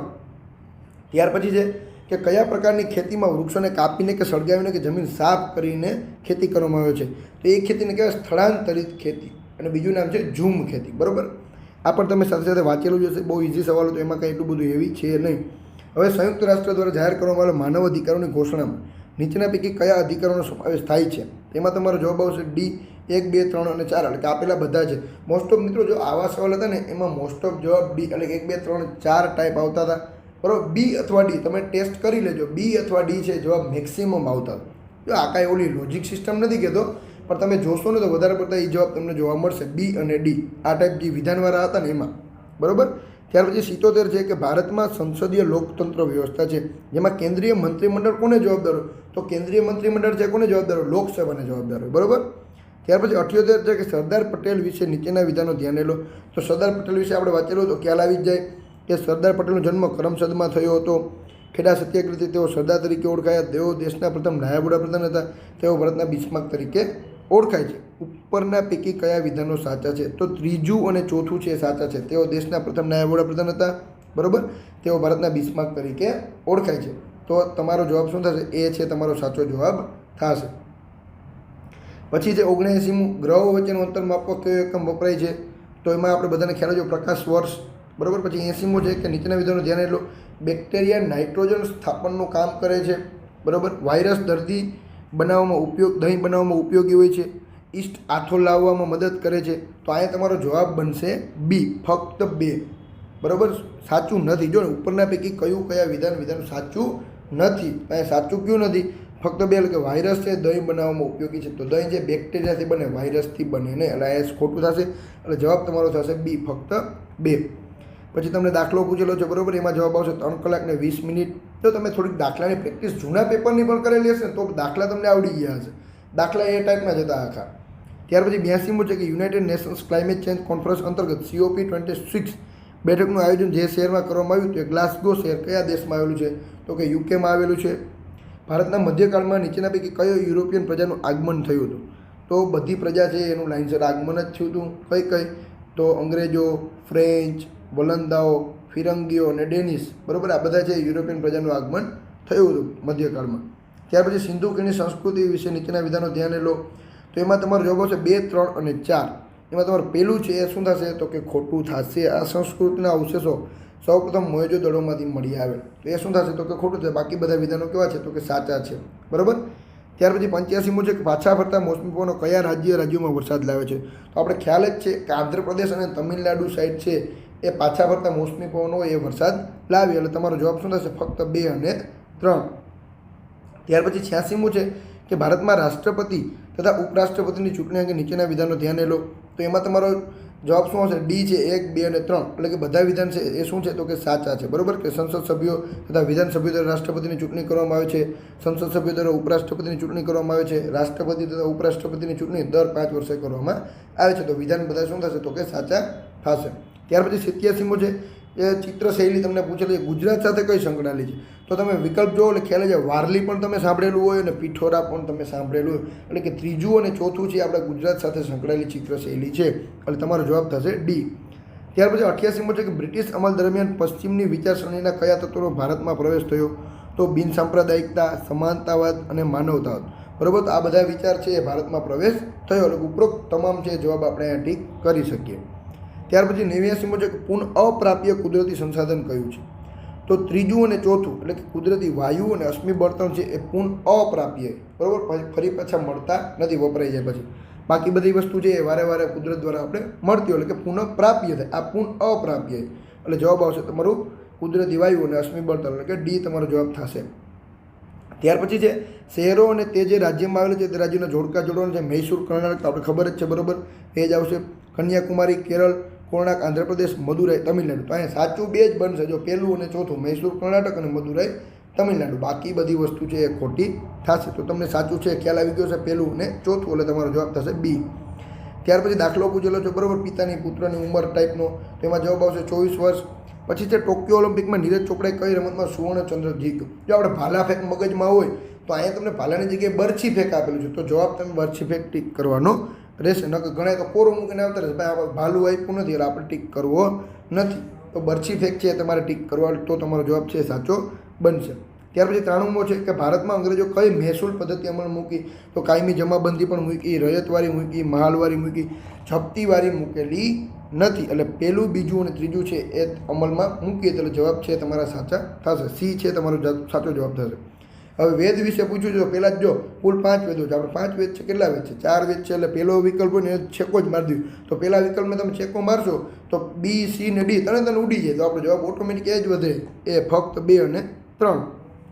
ત્યાર પછી છે કે કયા પ્રકારની ખેતીમાં વૃક્ષોને કાપીને કે સળગાવીને કે જમીન સાફ કરીને ખેતી કરવામાં આવે છે. તો એ ખેતીને કહેવાય સ્થળાંતરિત ખેતી, અને બીજું નામ છે ઝૂમ ખેતી, બરાબર. આ પણ તમે સાથે સાથે વાંચેલું જ હશે. બહુ ઇઝી સવાલ હતો, એમાં કંઈ એટલું બધું એવી છે નહીં. હવે સંયુક્ત રાષ્ટ્ર દ્વારા જાહેર કરવામાં આવેલા માનવ અધિકારોની ઘોષણામાં નીચેના પૈકી કયા અધિકારોનો સમાવેશ થાય છે. તેમાં તમારો જવાબ આવશે ડી, 1, 2, 3 અને 4, એટલે કે આપેલા બધા છે. મોસ્ટ ઓફ મિત્રો જો આવા સવાલ હતા ને એમાં મોસ્ટ ઓફ જવાબ ડી, એટલે 1, 2, 3, 4 ટાઈપ આવતા હતા, બરાબર. બી અથવા ડી તમે ટેસ્ટ કરી લેજો, બી અથવા ડી છે જવાબ મેક્સિમમ આવતા. જો આ કાંઈ ઓલી લોજિક સિસ્ટમ નથી કહેતો, પણ તમે જોશો ને તો વધારે પડતા એ જવાબ તમને જોવા મળશે, બી અને ડી. આ ટાઈપ જે વિધાનવાળા હતા ને એમાં, બરાબર. ત્યાર પછી 77 છે કે ભારતમાં સંસદીય લોકતંત્ર વ્યવસ્થા છે, જેમાં કેન્દ્રીય મંત્રીમંડળ કોને જવાબદાર હોય, તો કેન્દ્રીય મંત્રીમંડળ છે કોને જવાબદાર હોય, લોકસભાને જવાબદાર હોય, બરાબર. ત્યાર પછી 78 છે કે સરદાર પટેલ વિશે નીચેના વિધાનો ધ્યાને લો. તો સરદાર પટેલ વિશે આપણે વાંચેલું તો ખ્યાલ આવી જ જાય કે સરદાર પટેલનો જન્મ કરમસદમાં થયો હતો. ખેડા સત્યાગ્રહથી તેઓ સરદાર તરીકે ઓળખાયા. તેઓ દેશના પ્રથમ નાયબ વડાપ્રધાન હતા. તેઓ ભારતના બિસ્માર્ક તરીકે ઓળખાય છે. ઉપરના પૈકી કયા વિધાનો સાચા છે, તો ત્રીજું અને ચોથું છે એ સાચા છે. તેઓ દેશના પ્રથમ નાયબ વડાપ્રધાન હતા, બરાબર. તેઓ ભારતના બિસ્માર્ક તરીકે ઓળખાય છે. તો તમારો જવાબ શું થશે, એ છે તમારો સાચો જવાબ થશે. પછી છે 79મું, ગ્રહો વચ્ચેનું અંતર માપવા કયો એકમ વપરાય છે. તો એમાં આપણે બધાને ખ્યાલ જો પ્રકાશ વર્ષ, બરાબર. પછી 80મું છે કે નીચેના વિધાનો ધ્યાન લો. બેક્ટેરિયા નાઇટ્રોજન સ્થાપનનું કામ કરે છે, બરાબર. વાયરસ દર્દી બનાવવામાં દહીં બનાવવામાં ઉપયોગી હોય છે. ઈસ્ટ આથો લાવવામાં મદદ કરે છે. તો અહીંયા તમારો જવાબ બનશે બી, ફક્ત 2, બરાબર. સાચું નથી. જો ઉપરના પૈકી કયા વિધાન સાચું નથી, અહીંયા સાચું કયું નથી, ફક્ત 2, એટલે કે વાયરસ છે દહીં બનાવવામાં ઉપયોગી છે. તો દહીં જે બેક્ટેરિયાથી બને, વાયરસથી બને નહીં, એટલે અહીંયા ખોટું થશે. એટલે જવાબ તમારો થશે બી, ફક્ત 2. પછી તમને દાખલો પૂછેલો છે, બરાબર. એમાં જવાબ આવશે 3 કલાક ને 20 મિનિટ. તો તમે થોડીક દાખલાની પ્રેક્ટિસ જૂના પેપરની પણ કરેલી હશે ને તો દાખલા તમને આવડી ગયા હશે. દાખલા એ ટાઈપના જ હતા આખા. ત્યાર પછી 82મું છે કે United Nations climate change conference અંતર્ગત COP26 બેઠકનું આયોજન જે શહેરમાં કરવામાં આવ્યું, તો ગ્લાસગો શહેર કયા દેશમાં આવેલું છે, તો કે યુકેમાં આવેલું છે. ભારતના મધ્યકાળમાં નીચેના પૈકી કયો યુરોપિયન પ્રજાનું આગમન થયું હતું. તો બધી પ્રજા છે એનું લાઇનસર આગમન જ થયું હતું. કઈ તો અંગ્રેજો, ફ્રેન્ચ, વલંદાઓ, ફિરંગીઓ અને ડેનિશ, બરાબર. આ બધા છે યુરોપિયન પ્રજાનું આગમન થયું હતું મધ્યકાળમાં. ત્યાર પછી સિંધુ ખીણની સંસ્કૃતિ વિશે નીચેના વિધાનો ધ્યાને લો. તો એમાં તમારો જવાબ આવશે 2, 3 અને 4. એમાં તમારું પહેલું છે એ શું થશે તો કે ખોટું થશે. આ સંસ્કૃતના અવશેષો સૌપ્રથમ મોહેજો દડોમાંથી મળી આવે તો એ શું થશે તો કે ખોટું થશે. બાકી બધા વિધાનો કેવા છે તો કે સાચા છે. બરાબર. ત્યાર પછી 85મો છે કે પાછા ફરતા મોસમી પવનો કયા રાજ્યોમાં વરસાદ લાવે છે. તો આપણે ખ્યાલ જ છે કે આંધ્રપ્રદેશ અને તમિલનાડુ સાઈડ છે એ પાછા ફરતા મોસમી પવનો એ વરસાદ લાવે. એટલે તમારો જવાબ શું થશે ફક્ત 2 અને 3. ત્યાર પછી 86મું છે કે ભારતમાં રાષ્ટ્રપતિ તથા ઉપરાષ્ટ્રપતિની ચૂંટણી અંગે નીચેના વિધાનો ધ્યાને લો. તો એમાં તમારો જવાબ શું આવશે ડી છે 1, 2 અને 3. એટલે કે બધા વિધાન છે એ શું છે તો કે સાચા છે. બરાબર. કે સંસદ સભ્યો તથા વિધાનસભ્યો દ્વારા રાષ્ટ્રપતિની ચૂંટણી કરવામાં આવે છે, સંસદ સભ્યો દ્વારા ઉપરાષ્ટ્રપતિની ચૂંટણી કરવામાં આવે છે, રાષ્ટ્રપતિ તથા ઉપરાષ્ટ્રપતિની ચૂંટણી દર 5 વર્ષે કરવામાં આવે છે. તો વિધાન બધા શું થશે તો કે સાચા થશે. ત્યાર પછી 87મો છે એ ચિત્રશૈલી તમને પૂછેલી છે ગુજરાત સાથે કઈ સંકળાયેલી છે. તો તમે વિકલ્પ જુઓ એટલે ખ્યાલ છે વારલી પણ તમે સાંભળેલું હોય અને પિઠોરા પણ તમે સાંભળેલું હોય. એટલે કે ત્રીજું અને ચોથું છે આપણે ગુજરાત સાથે સંકળાયેલી ચિત્રશૈલી છે. એટલે તમારો જવાબ થશે ડી. ત્યાર પછી 88મો છે કે બ્રિટિશ અમલ દરમિયાન પશ્ચિમની વિચારસરણીના કયા તત્વોનો ભારતમાં પ્રવેશ થયો. તો બિનસાંપ્રદાયિકતા, સમાનતાવાદ અને માનવતાવાદ. બરાબર. તો આ બધા વિચાર છે એ ભારતમાં પ્રવેશ થયો. એટલે ઉપરોક્ત તમામ છે જવાબ આપણે અહીંયા ટીક કરી શકીએ. ત્યાર પછી 89મો છે કે પુનઃ અપ્રાપ્ય કુદરતી સંસાધન કયું છે. તો ત્રીજું અને ચોથું એટલે કે કુદરતી વાયુ અને અશ્મિ બળતણ છે એ પુનઃ અપ્રાપ્ય. બરાબર. ફરી પાછા મળતા નથી, વપરાઈ જાય પછી. બાકી બધી વસ્તુ છે એ વારે વારે કુદરત દ્વારા આપણે મળતી હોય એટલે કે પુનઃ પ્રાપ્ય થાય. આ પુનઃ અપ્રાપ્ય એટલે જવાબ આવશે તમારું કુદરતી વાયુ અને અશ્મિ બળતણ એટલે કે ડી તમારો જવાબ થશે. ત્યાર પછી છે શહેરો અને તે જે રાજ્યમાં આવેલું છે તે રાજ્યના જોડકા જોડવાનું છે. મૈસૂર કર્ણાટક આપણે ખબર જ છે. બરાબર. એ જ આવશે. કન્યાકુમારી કેરળ, કોણાર્ક આંધ્રપ્રદેશ, મદુરાઈ તમિલનાડુ. તો અહીંયા સાચું 2 જ બનશે જો પહેલું અને ચોથું મૈસૂર કર્ણાટક અને મદુરાઈ તમિલનાડુ. બાકી બધી વસ્તુ છે એ ખોટી થશે. તો તમને સાચું છે ખ્યાલ આવી ગયો છે પહેલું અને ચોથું એટલે તમારો જવાબ થશે બી. ત્યાર પછી દાખલો પૂછેલો છે બરાબર પિતાની પુત્રની ઉંમર ટાઈપનો. તો એમાં જવાબ આવશે 24 વર્ષ. પછી છે ટોક્યો ઓલિમ્પિકમાં નીરજ ચોપડાએ કઈ રમતમાં સુવર્ણ ચંદ્રક જીત્યો. જો આપણે ભાલા ફેંક મગજમાં હોય તો અહીંયા તમને ભાલાની જગ્યાએ બરછી ફેંક આપેલું છે. તો જવાબ તમે બરછી ફેંક ટીક કરવાનો રહેશે. ન કે ઘણા તો કોરો મૂકીને આવતા રહેશે ભાઈ આપણે ભાલું આપ્યું નથી એટલે આપણે ટીક કરવો નથી. તો બરછી ફેંક છે તમારે ટીક કરવા તો તમારો જવાબ છે સાચો બનશે. ત્યાર પછી 93મો છે કે ભારતમાં અંગ્રેજો કઈ મહેસૂલ પદ્ધતિ અમલ મૂકી. તો કાયમી જમાબંધી પણ મૂકી, રયતવારી મૂકી, મહાલવારી મૂકી, જપ્તીવારી મૂકેલી નથી. એટલે પહેલું, બીજું અને ત્રીજું છે એ અમલમાં મૂકીએ એટલે જવાબ છે તમારા સાચા થશે. સી છે તમારો સાચો જવાબ થશે. હવે વેદ વિશે પૂછ્યું છે તો પહેલાં જ જો કુલ 5 વેદો છે. આપણે 5 વેદ છે કેટલા વેદ છે 4 વેદ છે. એટલે પહેલો વિકલ્પ હોય ને એ છેકો જ મારી દીધું. તો પહેલા વિકલ્પમાં તમે છેકો મારશો તો બી, સી ને ડી ત્રણે ઉડી જાય. તો આપણો જવાબ ઓટોમેટિક એ જ વધે એ ફક્ત 2 અને 3.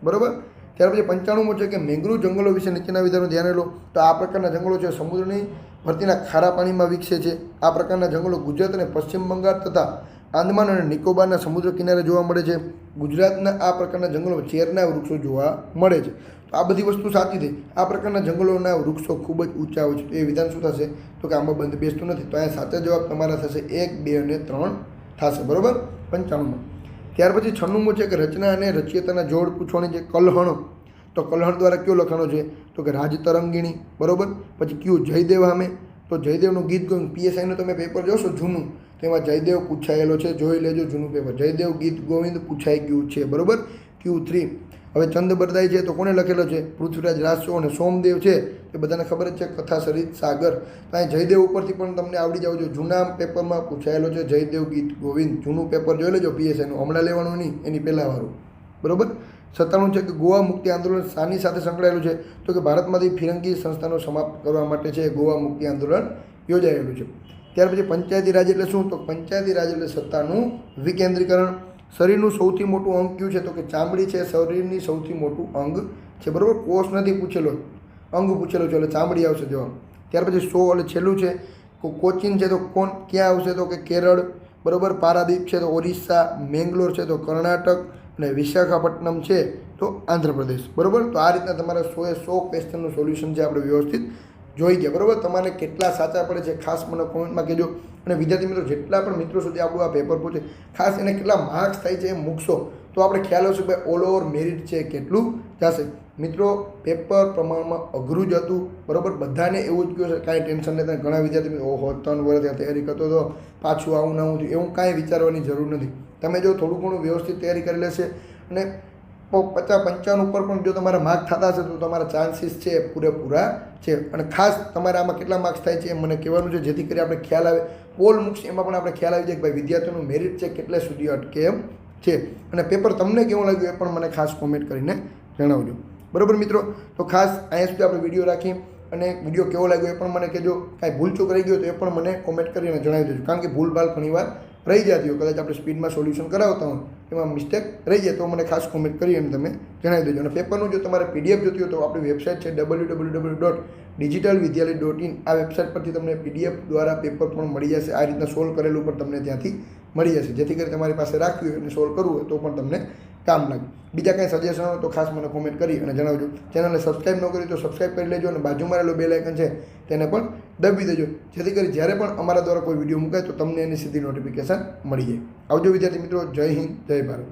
બરાબર. ત્યાર પછી 95મો છે કે મેંગ્રુવ જંગલો વિશે નીચેના વિધાનો ધ્યાને લો. તો આ પ્રકારના જંગલો છે સમુદ્રની ભરતીના ખારા પાણીમાં વિકસે છે. આ પ્રકારના જંગલો ગુજરાત અને પશ્ચિમ બંગાળ તથા આંદમાન અને નિકોબારના સમુદ્ર કિનારે જોવા મળે છે. ગુજરાતના આ પ્રકારના જંગલો ચેરના વૃક્ષો જોવા મળે છે. તો આ બધી વસ્તુ સાચી થઈ. આ પ્રકારના જંગલોના વૃક્ષો ખૂબ જ ઊંચા હોય છે. તો એ વિધાન શું થશે તો કે આમાં બંધ બેસતું નથી. તો અહીંયા સાચા જવાબ તમારા થશે 1, 2 અને 3 થશે. બરાબર. 95માં. ત્યાર પછી 96મો છે કે રચના અને રચયિતાના જોડ પૂછવાની છે. કલહણ. તો કલહણ દ્વારા કયો લખાણો છે તો કે રાજતરંગીણી. બરાબર. પછી કયું જયદેવ સામે. તો જયદેવનું ગીત ગોવિંદ પીએસઆઈનું તમે પેપર જોશો જૂનું તેમાં જયદેવ પૂછાયેલો છે. જોઈ લેજો જૂનું પેપર. જયદેવ ગીત ગોવિંદ પૂછાઈ ગયું છે. બરાબર. Q3. હવે ચંદ બરદાઈ છે તો કોને લખેલો છે પૃથ્વીરાજ રાસો અને સોમદેવ છે એ બધાને ખબર જ છે કથા સરિત સાગર. તો અહીં જયદેવ ઉપરથી પણ તમને આવડી જાવ જો જૂના પેપરમાં પૂછાયેલો છે જયદેવ ગીત ગોવિંદ. જૂનું પેપર જોઈ લેજો પીએસઆઈનું હમણાં લેવાનું નહીં એની પહેલાં વાળું. બરાબર. 97 છે કે ગોવા મુક્તિ આંદોલન શાની સાથે સંકળાયેલું છે તો કે ભારતમાંથી ફિરંગી સંસ્થાનો સમાપ્ત કરવા માટે છે ગોવા મુક્તિ આંદોલન યોજાયેલું છે. ત્યાર પછી પંચાયતી રાજ એટલે શું તો પંચાયતી રાજ એટલે સત્તાનું વિકેન્દ્રીકરણ. શરીરનું સૌથી મોટું અંગ કયું છે તો કે ચામડી છે શરીરની સૌથી મોટું અંગ છે. બરાબર. કોષ નથી પૂછેલો, અંગ પૂછેલો છે એટલે ચામડી આવશે જવાબ. ત્યાર પછી 100 એટલે છેલ્લું છે કોચીન છે તો કોણ ક્યાં આવશે તો કે કેરળ. બરાબર. પારાદીપ છે તો ઓરિસ્સા, મેંગ્લોર છે તો કર્ણાટક અને વિશાખાપટ્ટનમ છે તો આંધ્રપ્રદેશ. બરાબર. તો આ રીતના તમારા 100 ક્વેશ્ચનનું સોલ્યુશન છે આપણે વ્યવસ્થિત જોઈ ગયા. બરાબર. તમારે કેટલા સાચા પડે છે ખાસ મને કોમેન્ટમાં કહેજો. અને વિદ્યાર્થી મિત્રો જેટલા પણ મિત્રો સુધી આપણું આ પેપર પૂછે ખાસ એને કેટલા માર્ક્સ થાય છે એ મૂકશો તો આપણે ખ્યાલ આવશે કે ભાઈ ઓલ ઓવર મેરિટ છે કેટલું જશે. મિત્રો પેપર પ્રમાણમાં અઘરું જ હતું. બરાબર. બધાને એવું જ કહ્યું છે કાંઈ ટેન્શન લેતા. ઘણા વિદ્યાર્થી મિત્રો ઓહો 3 વર્ષ તૈયારી કરતો હતો પાછું આવું ના આવું થયું એવું કાંઈ વિચારવાની જરૂર નથી. તમે જો થોડું ઘણું વ્યવસ્થિત તૈયારી કરી લેશે અને 50-55 ઉપર પણ જો તમારા માર્ક થતા હશે તો તમારા ચાન્સીસ છે પૂરેપૂરા છે. અને ખાસ તમારે આમાં કેટલા માર્ક્સ થાય છે એ મને કહેવાનું છે, જેથી કરી આપણે ખ્યાલ આવે. પોલ મૂકશે એમાં પણ આપણે ખ્યાલ આવી જાય કે ભાઈ વિદ્યાર્થીઓનું મેરિટ છે કેટલે સુધી અટકે એમ છે. અને પેપર તમને કેવું લાગ્યું એ પણ મને ખાસ કોમેન્ટ કરીને જણાવજો. બરાબર મિત્રો, તો ખાસ અહીંયા સુધી આપણે વિડીયો રાખી અને વિડીયો કેવો લાગ્યો એ પણ મને કહેજો. કાંઈ ભૂલચૂક રહી ગયો તો એ પણ મને કોમેન્ટ કરીને જણાવી દેજો, કારણ કે ભૂલભાલ ઘણીવાર રહી જતી હોય. કદાચ આપણે સ્પીડમાં સોલ્યુશન કરાવતા હોય એમાં મિસ્ટેક રહી જાય તો મને ખાસ કોમેન્ટ કરી અને તમે જણાવી દેજો. અને પેપરનું જો તમારે PDF જોતી હોય તો આપણી વેબસાઇટ છે www.digitalvidyalaya.in. આ વેબસાઇટ પરથી તમને PDF દ્વારા પેપર પણ મળી જશે. આ રીતના સોલ્વ કરેલું પણ તમને ત્યાંથી મળી જશે, જેથી કરી તમારી પાસે રાખવી હોય અને સોલ્વ કરવું હોય તો પણ તમને કામ લાગે. બીજા કંઈ સજેશન હોય તો ખાસ મને કોમેન્ટ કરી અને જણાવજો. ચેનલને સબસ્ક્રાઈબ ન કરી તો સબસ્ક્રાઈબ કરી લેજો અને બાજુમાં રહેલું બેલ આઇકન છે તેને પણ દબાવી દેજો, જેથી કરી જ્યારે પણ અમારા દ્વારા કોઈ વિડીયો મુકાય તો તમને એની સીધી નોટિફિકેશન મળી જાય. આવજો વિદ્યાર્થી મિત્રો. જય હિન્દ, જય ભારત.